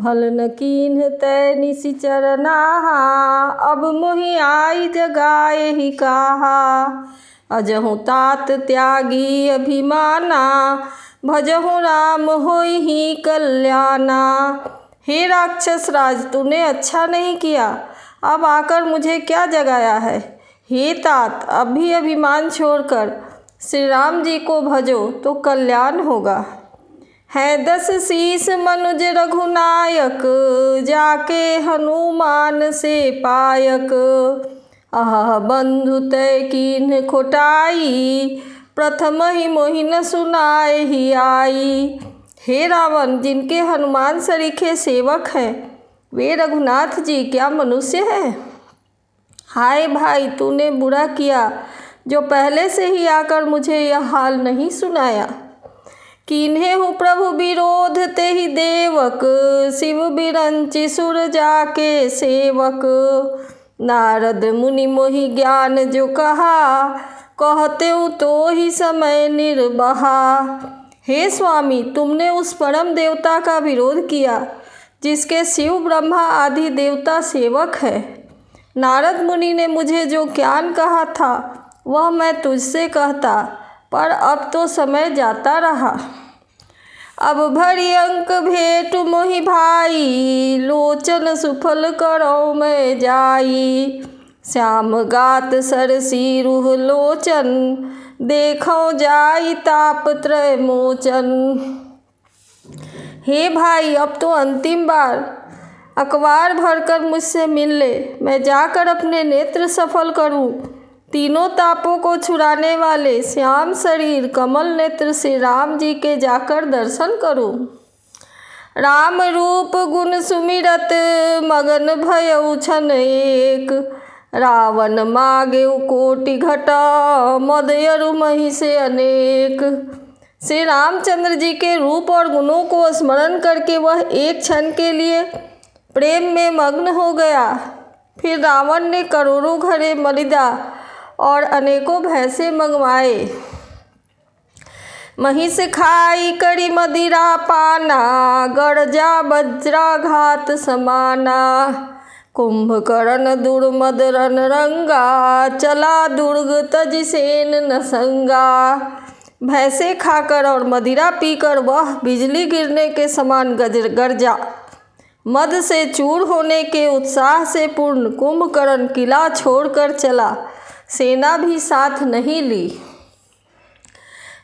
भल न कीन्ह तै निशिचर नाहा। अब मोहि आई जगाए ही काहा। अजहु तात त्यागी अभिमाना। भजहु राम होई ही कल्याणा। हे राक्षस राज, तूने अच्छा नहीं किया, अब आकर मुझे क्या जगाया है। हे तात, अब भी अभिमान छोड़कर श्री राम जी को भजो तो कल्याण होगा। है 10 शीस मनुज रघुनायक। जाके हनुमान से पायक। अह बंधु तै कीन्ह खोटाई। प्रथम ही मोहि न सुनाए ही आई। हे रावण, जिनके हनुमान सरीखे सेवक हैं, वे रघुनाथ जी क्या मनुष्य हैं। हाय भाई, तूने बुरा किया जो पहले से ही आकर मुझे यह हाल नहीं सुनाया। कीन्हे हूँ प्रभु विरोध तेहि देवक। शिव बिरंचि सुर जाके सेवक। नारद मुनि मोहि ज्ञान जो कहा। कहते तो ही समय निर्बहा। हे स्वामी, तुमने उस परम देवता का विरोध किया जिसके शिव ब्रह्मा आदि देवता सेवक है। नारद मुनि ने मुझे जो ज्ञान कहा था वह मैं तुझसे कहता, पर अब तो समय जाता रहा। अब भरी अंक भेंट मोहि भाई। लोचन सुफल करौ मैं जाई। श्याम गात सरसी रुह लोचन। देखौ जाई ताप त्रय मोचन। हे भाई, अब तो अंतिम बार अखबार भरकर मुझसे मिल ले। मैं जाकर अपने नेत्र सफल करूं। तीनों तापों को छुड़ाने वाले श्याम शरीर कमल नेत्र श्री राम जी के जाकर दर्शन करूं। राम रूप गुण सुमिरत मगन भयउ छन एक। रावण मागेउ कोटि घटा। मद अरु महि से अनेक। श्री रामचंद्र जी के रूप और गुणों को स्मरण करके वह एक क्षण के लिए प्रेम में मग्न हो गया। फिर रावण ने करोड़ों घड़े मदिरा और अनेकों भैंसे मंगवाए। महिष खाई करी मदिरा पाना। गरजा वज्राघात समाना। कुंभकर्ण दुर्मद रन रंगा। चला दुर्ग तज सेन न संगा। भैंसे खाकर और मदिरा पीकर वह बिजली गिरने के समान गरजा। मद से चूर होने के उत्साह से पूर्ण कुंभकर्ण किला छोड़कर चला, सेना भी साथ नहीं ली।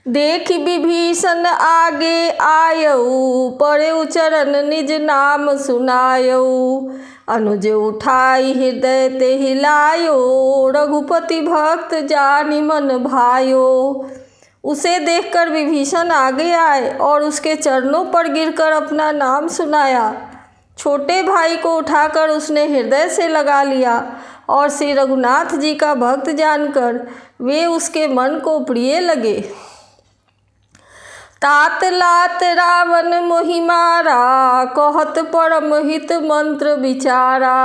देख विभीषण आगे आयऊ। पड़ेउ चरण निज नाम सुनायऊ। अनुज उठाई हृदय तेहि लायो। रघुपति भक्त जानि मन भायो। उसे देखकर विभीषण आगे आए और उसके चरणों पर गिरकर अपना नाम सुनाया। छोटे भाई को उठाकर उसने हृदय से लगा लिया और श्री रघुनाथ जी का भक्त जानकर वे उसके मन को प्रिय लगे। तात लात रावण मोहि मारा। कहत परम हित मंत्र विचारा।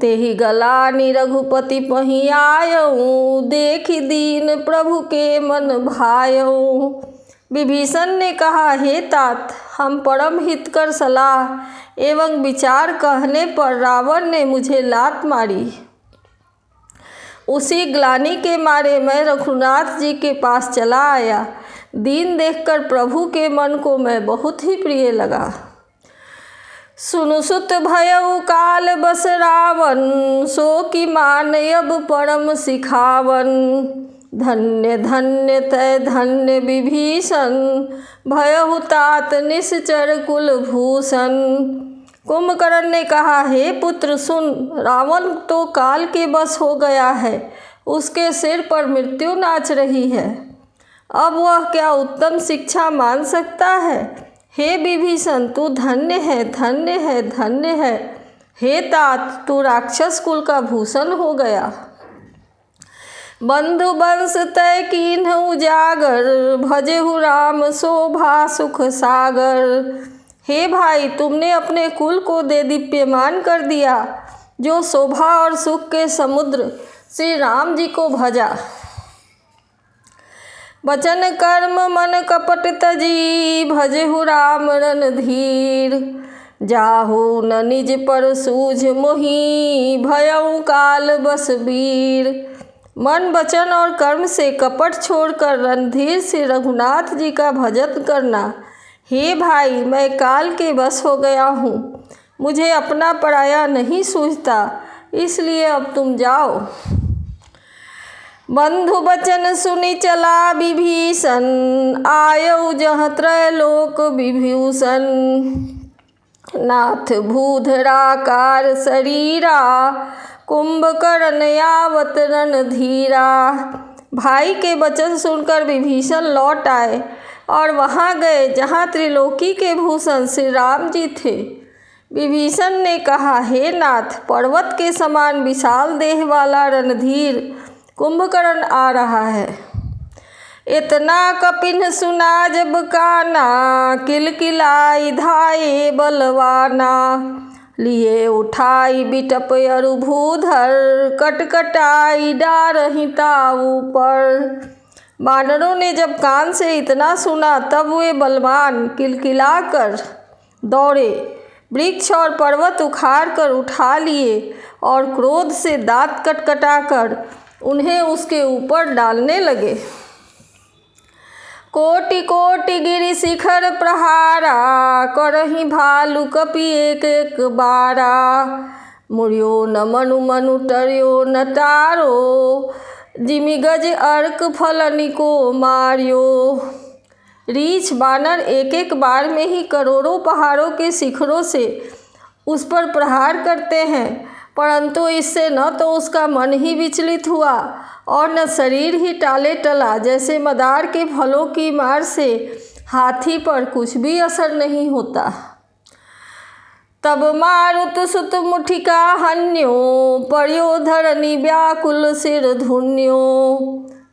तेहि गलानि रघुपति पहि आयऊ। देखि दीन प्रभु के मन भायऊ। विभीषण ने कहा, हे तात, हम परम हितकर सलाह एवं विचार कहने पर रावण ने मुझे लात मारी। उसी ग्लानि के मारे मैं रघुनाथ जी के पास चला आया। दीन देखकर प्रभु के मन को मैं बहुत ही प्रिय लगा। सुनु सुत भयउ काल बस रावण। सो कि मान अब परम सिखावन। धन्य धन्य तै धन्य विभीषण। भयहु तात निश्चर कुलभूषण। कुंभकर्ण ने कहा, हे पुत्र सुन, रावण तो काल के बस हो गया है। उसके सिर पर मृत्यु नाच रही है। अब वह क्या उत्तम शिक्षा मान सकता है। हे विभीषण, तू धन्य है, धन्य है, धन्य है। हे तात, तू राक्षस कुल का भूषण हो गया। बंधु वंश तै कीन्ह उजागर। भजेहु राम शोभा सुख सागर। हे भाई, तुमने अपने कुल को दे दीप्यमान कर दिया जो शोभा और सुख के समुद्र श्री राम जी को भजा। वचन कर्म मन कपट तजी। भजेहु राम रणधीर। जाहु न निज पर सूझ मोहि, भयउ काल बस वीर। मन वचन और कर्म से कपट छोड़कर रणधीर से रघुनाथ जी का भजन करना। हे भाई, मैं काल के बस हो गया हूँ, मुझे अपना पराया नहीं सूझता, इसलिए अब तुम जाओ। बंधु बचन सुनि चला विभीषण, आयउ जहाँ त्रैलोक विभूषण। नाथ भूधराकार शरीरा, कुंभकर्ण आवत रणधीरा। भाई के वचन सुनकर विभीषण लौट आए और वहाँ गए जहाँ त्रिलोकी के भूषण श्री राम जी थे। विभीषण ने कहा, हे नाथ, पर्वत के समान विशाल देह वाला रणधीर कुंभकर्ण आ रहा है। इतना कपिन सुना जब काना, किलकिलाई धाये बलवाना। लिए उठाई बिटप अरु भूधर, कटकटाई डारहि ताऊ पर। वानरों ने जब कान से इतना सुना तब वे बलवान किलकिला कर दौड़े, वृक्ष और पर्वत उखाड़ कर उठा लिए और क्रोध से दांत कटकटाकर उन्हें उसके ऊपर डालने लगे। कोटि कोटि गिरि शिखर प्रहारा, करहि भालु कपि एक एक बारा। मुड़ियो न मनु मनु टरियो न टारो, जिमि गज अर्क फलनि को मारियो। रीछ बानर एक एक बार में ही करोड़ों पहाड़ों के शिखरों से उस पर प्रहार करते हैं, परंतु इससे न तो उसका मन ही विचलित हुआ और न शरीर ही टाले टला। जैसे मदार के फलों की मार से हाथी पर कुछ भी असर नहीं होता। तब मारुत सुत मुठिका हन्यो, पर्यो धरनी व्याकुल सिर धुन्यो।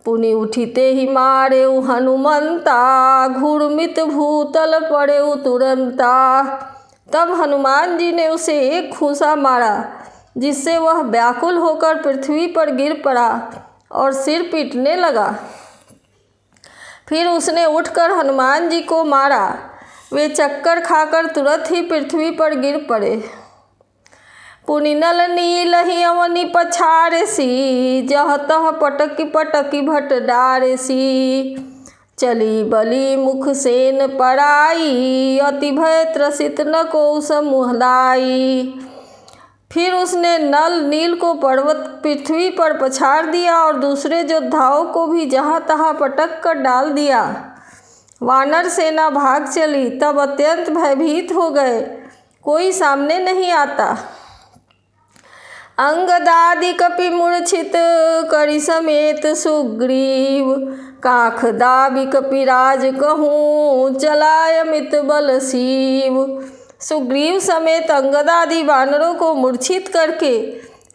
पुनि उठिते ही मारे हनुमंता, घूर्मित भूतल पड़े तुरंता। तब हनुमान जी ने उसे एक खूंसा मारा, जिससे वह व्याकुल होकर पृथ्वी पर गिर पड़ा और सिर पीटने लगा। फिर उसने उठकर हनुमान जी को मारा, वे चक्कर खाकर तुरंत ही पृथ्वी पर गिर पड़े। पुनि नल नीलहि अवनि पछारेसी, जह तह पटकी पटकी भट डारेसी। चली बली मुख सेन पराई, अति भय त्रसित न को समुहलाई। फिर उसने नल नील को पर्वत पृथ्वी पर पछाड़ दिया और दूसरे योद्धाओं को भी जहाँ तहाँ पटक कर डाल दिया। वानर सेना भाग चली, तब अत्यंत भयभीत हो गए, कोई सामने नहीं आता। अंगदादि कपि मूर्छित करि समेत सुग्रीव, काख दाबि कपिराज कहूँ चलाय अमित बल सीव। सुग्रीव समेत अंगदादि वानरों को मूर्छित करके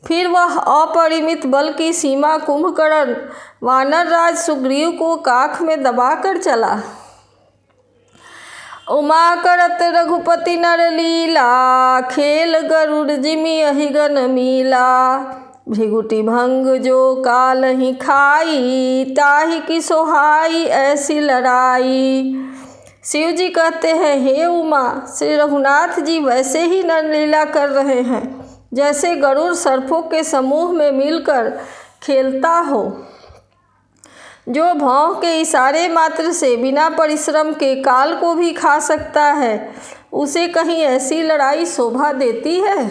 फिर वह अपरिमित बल की सीमा कुंभकर्ण वानर राज सुग्रीव को काख में दबाकर चला। उमा करत रघुपति नर लीला, खेल गरुड़ जिमि अहिगन मीला। भृगुटि भंग जो काल ही खाई, ताहि की सोहाई ऐसी लड़ाई। शिव जी कहते हैं, हे उमा, श्री रघुनाथ जी वैसे ही नरलीला कर रहे हैं जैसे गरुड़ सर्पों के समूह में मिलकर खेलता हो। जो भौं के इशारे मात्र से बिना परिश्रम के काल को भी खा सकता है, उसे कहीं ऐसी लड़ाई शोभा देती है।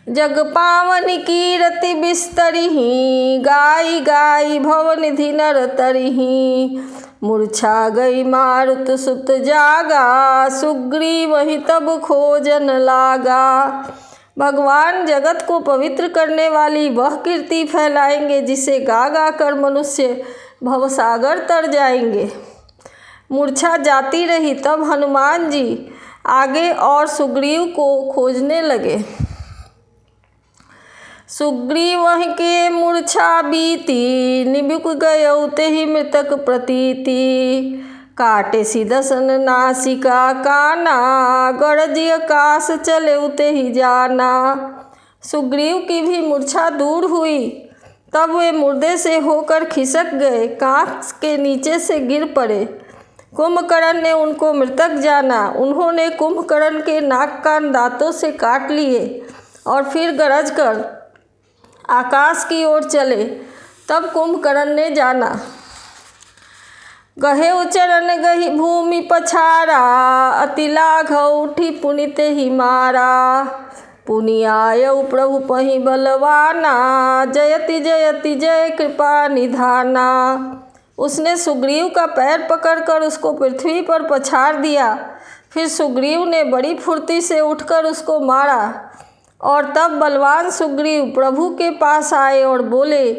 जग पावन कीरति बिस्तरिहि, गाई गाई भवनिधि नर तरिहि। मूर्छा गई मारुत सुत जागा, सुग्रीव ही तब खोजन लागा। भगवान जगत को पवित्र करने वाली वह कीर्ति फैलाएंगे जिसे गा गा कर मनुष्य भवसागर तर जाएंगे। मूर्छा जाती रही, तब हनुमान जी आगे और सुग्रीव को खोजने लगे। सुग्रीव के मूर्छा बीती, निबुक गयौ तेहि मृतक प्रतीति। काटे सिदसन नासिका काना, गरजी आकाश चले तेहि जाना। सुग्रीव की भी मूर्छा दूर हुई, तब वे मुर्दे से होकर खिसक गए, कांख के नीचे से गिर पड़े। कुंभकर्ण ने उनको मृतक जाना। उन्होंने कुंभकर्ण के नाक कान दांतों से काट लिए और फिर गरज कर आकाश की ओर चले। तब कुंभकर्ण ने जाना। गहे उचरन गही भूमि पछारा, अति लाघव उठी पुनित ही मारा। पुनि आयऊ प्रभु पहि बलवाना, जयति जयति जय कृपा निधाना। उसने सुग्रीव का पैर पकड़कर उसको पृथ्वी पर पछाड़ दिया। फिर सुग्रीव ने बड़ी फुर्ती से उठकर उसको मारा। और तब बलवान सुग्रीव प्रभु के पास आए और बोले,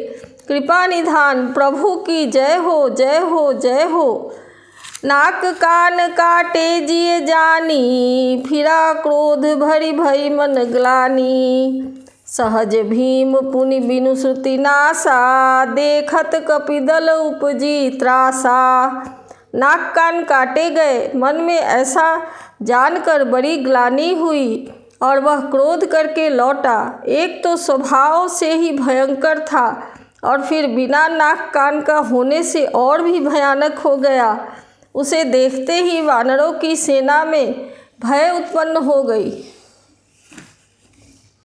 कृपा निधान प्रभु की जय हो, जय हो, जय हो। नाक कान काटे जिय जानी, फिरा क्रोध भरी भई मन ग्लानि। सहज भीम पुनि बिनु श्रुति नासा, देखत कपिदल उपजी त्रासा। नाक कान काटे गए। मन में ऐसा जानकर बड़ी ग्लानि हुई और वह क्रोध करके लौटा। एक तो स्वभाव से ही भयंकर था और फिर बिना नाक कान का होने से और भी भयानक हो गया। उसे देखते ही वानरों की सेना में भय उत्पन्न हो गई।